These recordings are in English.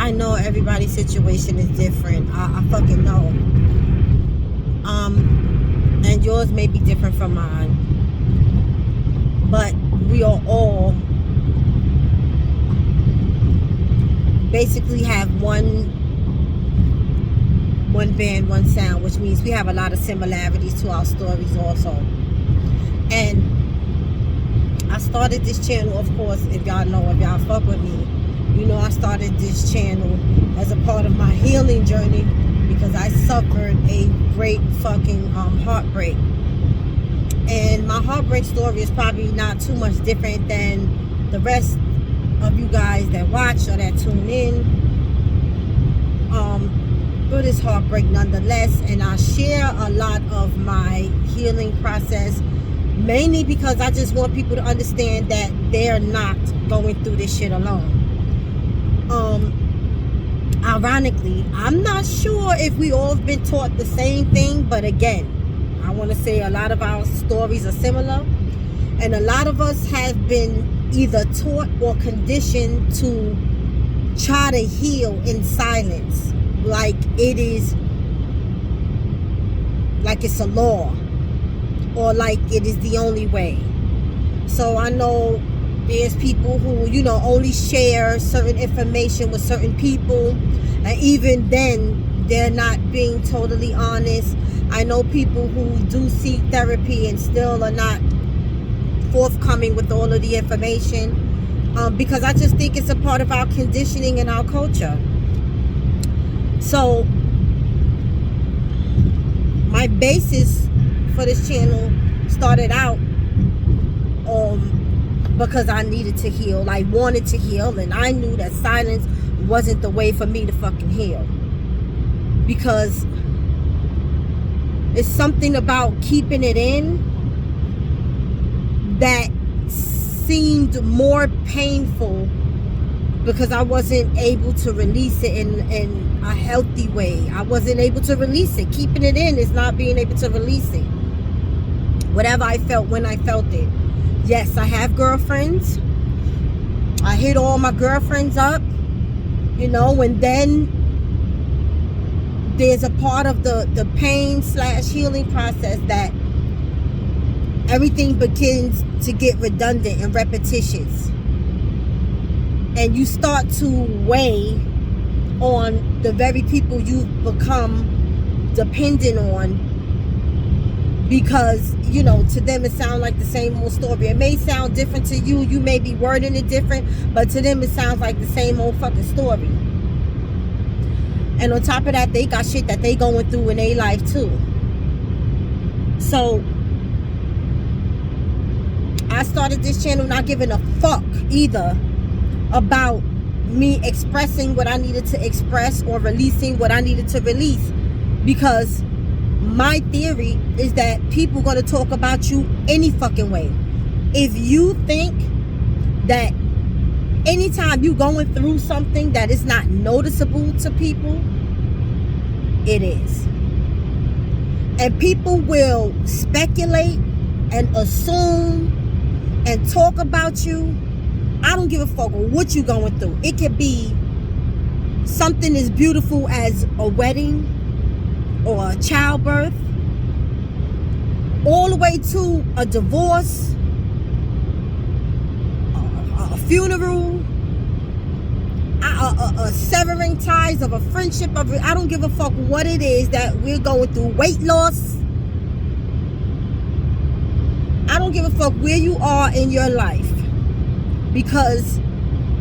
I know everybody's situation is different. I fucking know. And yours may be different from mine. But we are all basically have one band, one sound, which means we have a lot of similarities to our stories also. And I started this channel, of course, if y'all fuck with me, you know I started this channel as a part of my healing journey because I suffered a great fucking heartbreak. And my heartbreak story is probably not too much different than the rest of you guys that watch or that tune in. But it's heartbreak nonetheless, and I share a lot of my healing process, mainly because I just want people to understand that they're not going through this shit alone. Ironically, I'm not sure if we all have been taught the same thing, but again, I want to say a lot of our stories are similar, and a lot of us have been either taught or conditioned to try to heal in silence, like it's a law, or like it is the only way. So I know there's people who, you know, only share certain information with certain people, and even then they're not being totally honest. I know people who do seek therapy and still are not forthcoming with all of the information, because I just think it's a part of our conditioning and our culture. So my basis for this channel started out because I needed to heal. I wanted to heal, and I knew that silence wasn't the way for me to fucking heal, because it's something about keeping it in that seemed more painful, because I wasn't able to release it in a healthy way. I wasn't able to release it. Keeping it in is not being able to release it. Whatever I felt when I felt it. Yes, I have girlfriends. I hit all my girlfriends up, you know, and then there's a part of the pain / healing process that everything begins to get redundant and repetitious. And you start to weigh on the very people you've become dependent on, because, you know, to them it sounds like the same old story. It may sound different to you. You may be wording it different, but to them it sounds like the same old fucking story. And on top of that, they got shit that they going through in their life too. So I started this channel not giving a fuck either about me expressing what I needed to express or releasing what I needed to release, because my theory is that people going to talk about you any fucking way. If you think that anytime you going through something that is not noticeable to people, it is. And people will speculate and assume and talk about you. I don't give a fuck what you going through. It could be something as beautiful as a wedding or a childbirth, all the way to a divorce, a funeral, a severing ties of a friendship. I don't give a fuck what it is that we're going through. Weight loss. I don't give a fuck where you are in your life, because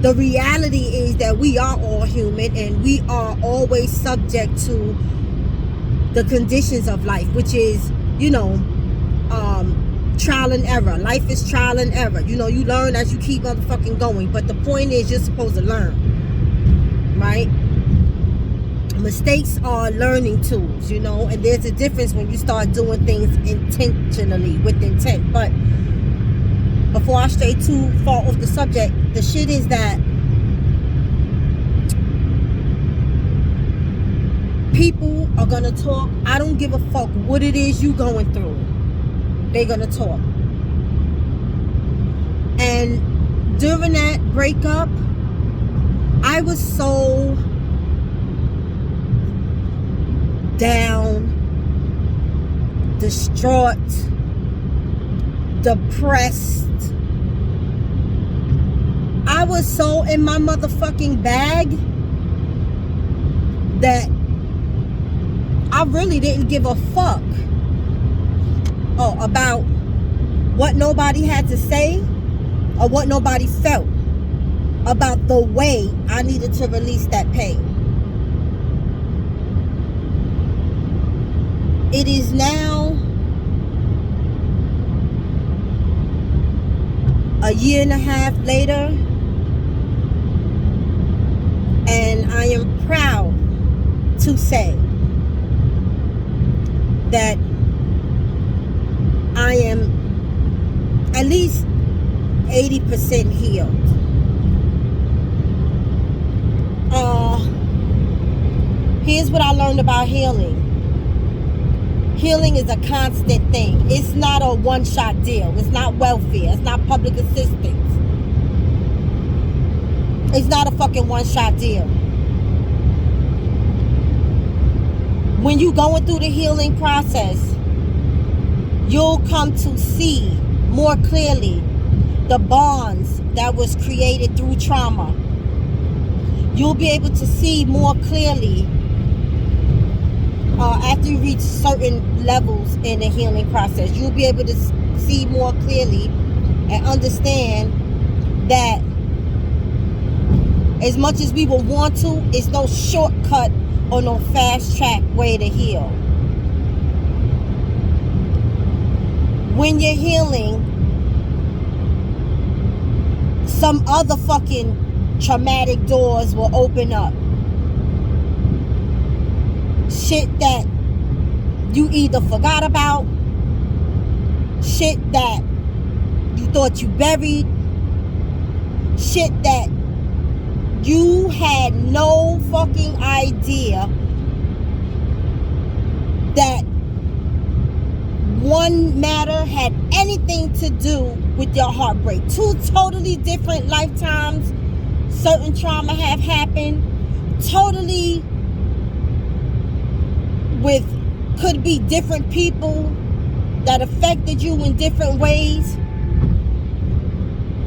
the reality is that we are all human, and we are always subject to the conditions of life, which is, you know, trial and error. Life is trial and error. You know, you learn as you keep motherfucking going. But the point is, you're supposed to learn, right? Mistakes are learning tools, you know, and there's a difference when you start doing things intentionally, with intent. But before I stray too far off the subject, the shit is that people are gonna talk. I don't give a fuck what it is you going through. They're gonna talk. And during that breakup, I was so down, distraught, depressed. I was so in my motherfucking bag that I really didn't give a fuck about what nobody had to say or what nobody felt about the way I needed to release that pain. It is now a year and a half later, and I am proud to say that I am at least 80% healed. Here's what I learned about healing. Healing is a constant thing. It's not a one-shot deal. It's not welfare. It's not public assistance. It's not a fucking one-shot deal. When you're going through the healing process, you'll come to see more clearly the bonds that was created through trauma. You'll be able to see more clearly after you reach certain levels in the healing process. You'll be able to see more clearly and understand that as much as we will want to, it's no shortcut or no fast track way to heal. When you're healing, some other fucking traumatic doors will open up. Shit that you either forgot about, shit that you thought you buried, shit that you had no fucking idea that one matter had anything to do with your heartbreak. Two totally different lifetimes. Certain trauma have happened. Totally with, could be different people that affected you in different ways.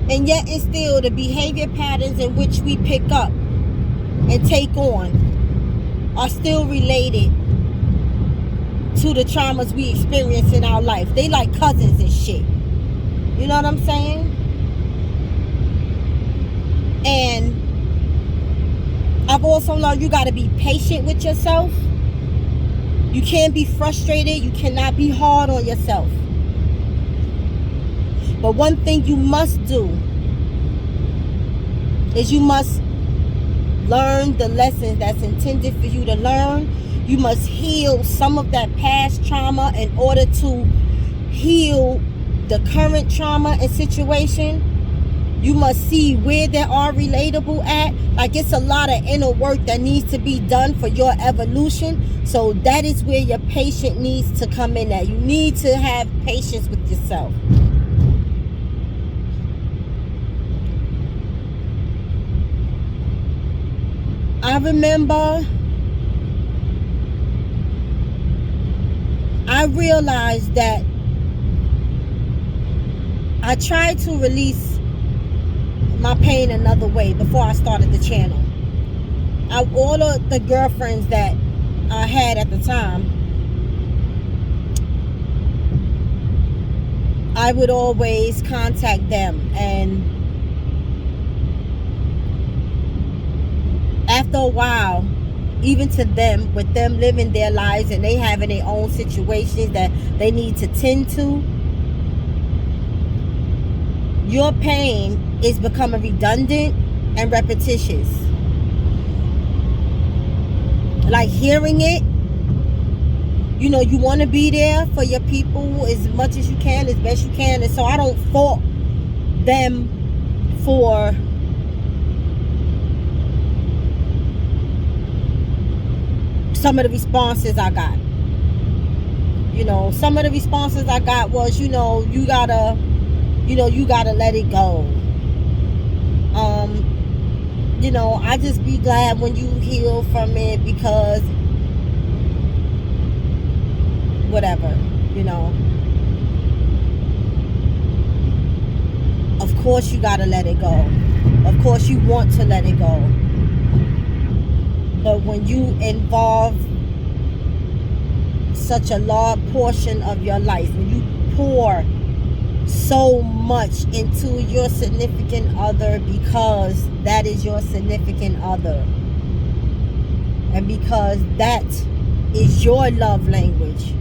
And yet and still the behavior patterns in which we pick up and take on are still related to the traumas we experience in our life. They like cousins and shit. You know what I'm saying? And I've also learned you got to be patient with yourself. You can't be frustrated. You cannot be hard on yourself. But one thing you must do is you must learn the lessons that's intended for you to learn. You must heal some of that past trauma in order to heal the current trauma and situation. You must see where they are relatable at. Like, it's a lot of inner work that needs to be done for your evolution. So that is where your patience needs to come in at. You need to have patience with yourself. I remember I realized that I tried to release my pain another way before I started the channel. All of the girlfriends that I had at the time, I would always contact them, and after a while, even to them, with them living their lives and they having their own situations that they need to tend to, your pain is becoming redundant and repetitious. Like, hearing it, you know, you want to be there for your people as much as you can, as best you can. And so I don't fault them for some of the responses I got. You know, some of the responses I got was, you gotta let it go. I just be glad when you heal from it, because whatever, you know. Of course you gotta let it go. Of course you want to let it go. But when you involve such a large portion of your life, when you pour so much into your significant other because that is your significant other, and because that is your love language,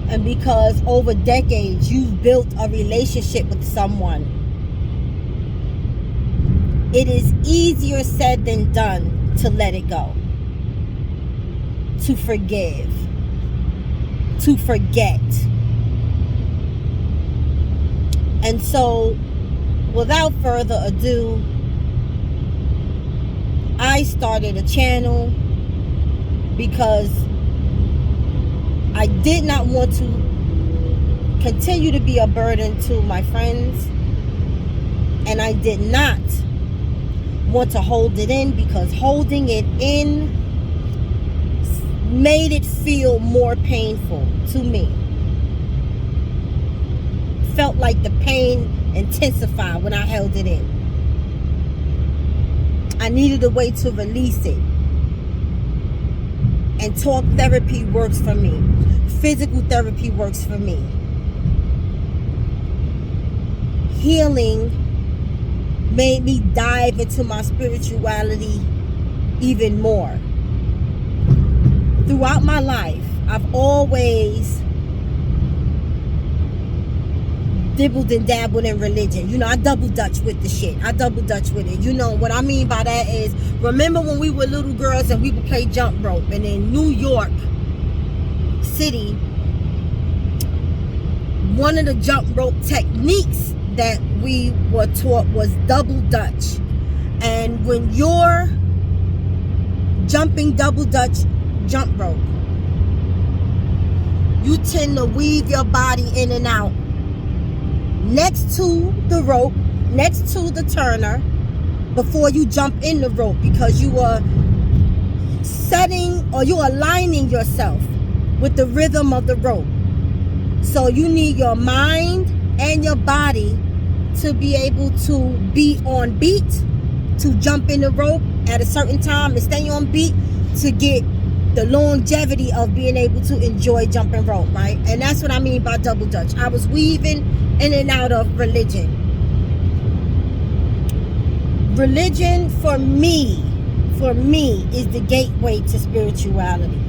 and because over decades you've built a relationship with someone, it is easier said than done to let it go, to forgive, to forget. And so, without further ado, I started a channel because I did not want to continue to be a burden to my friends, and I did not want to hold it in, because holding it in made it feel more painful to me. Felt like the pain intensified when I held it in. I needed a way to release it. And talk therapy works for me. Physical therapy works for me. Healing made me dive into my spirituality even more. Throughout my life, I've always dibbled and dabbled in religion. You know, I double dutch with the shit. I double dutch with it. You know, what I mean by that is, remember when we were little girls and we would play jump rope, and in New York City, one of the jump rope techniques that we were taught was double dutch. And when you're jumping double dutch jump rope, you tend to weave your body in and out next to the rope, next to the turner, before you jump in the rope, because you are setting, or you're aligning yourself with the rhythm of the rope. So you need your mind and your body to be able to be on beat, to jump in the rope at a certain time and stay on beat, to get the longevity of being able to enjoy jumping rope, right? And that's what I mean by double dutch. I was weaving in and out of religion. Religion for me is the gateway to spirituality.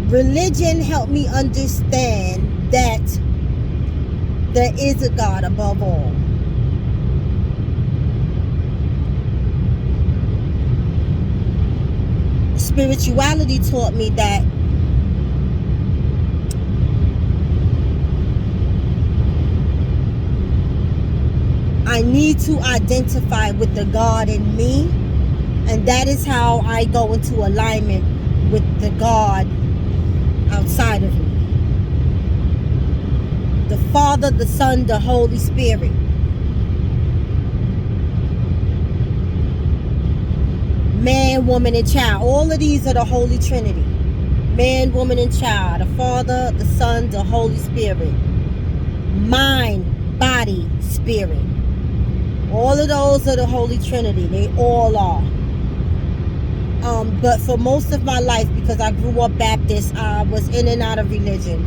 Religion helped me understand that there is a God above all. Spirituality taught me that I need to identify with the God in me, and that is how I go into alignment with the God outside of me. The Father, the Son, the Holy Spirit. Man, woman, and child. All of these are the Holy Trinity. Man, woman, and child. The Father, the Son, the Holy Spirit. Mind, body, spirit. All of those are the Holy Trinity. They all are. But for most of my life, because I grew up Baptist, I was in and out of religion.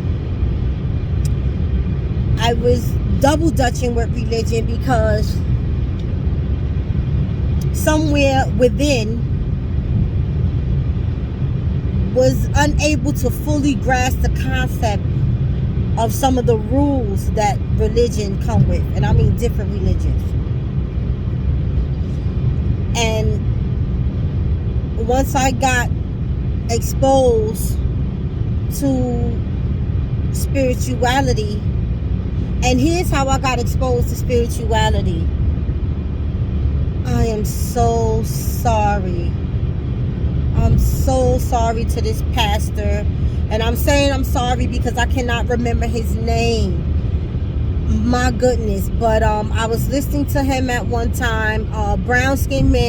I was double dutching with religion because somewhere within was unable to fully grasp the concept of some of the rules that religion come with. And I mean different religions. And once I got exposed to spirituality, and here's how I got exposed to spirituality. I am so sorry. I'm so sorry to this pastor. And I'm saying I'm sorry because I cannot remember his name. My goodness. But I was listening to him at one time, brown skinned man.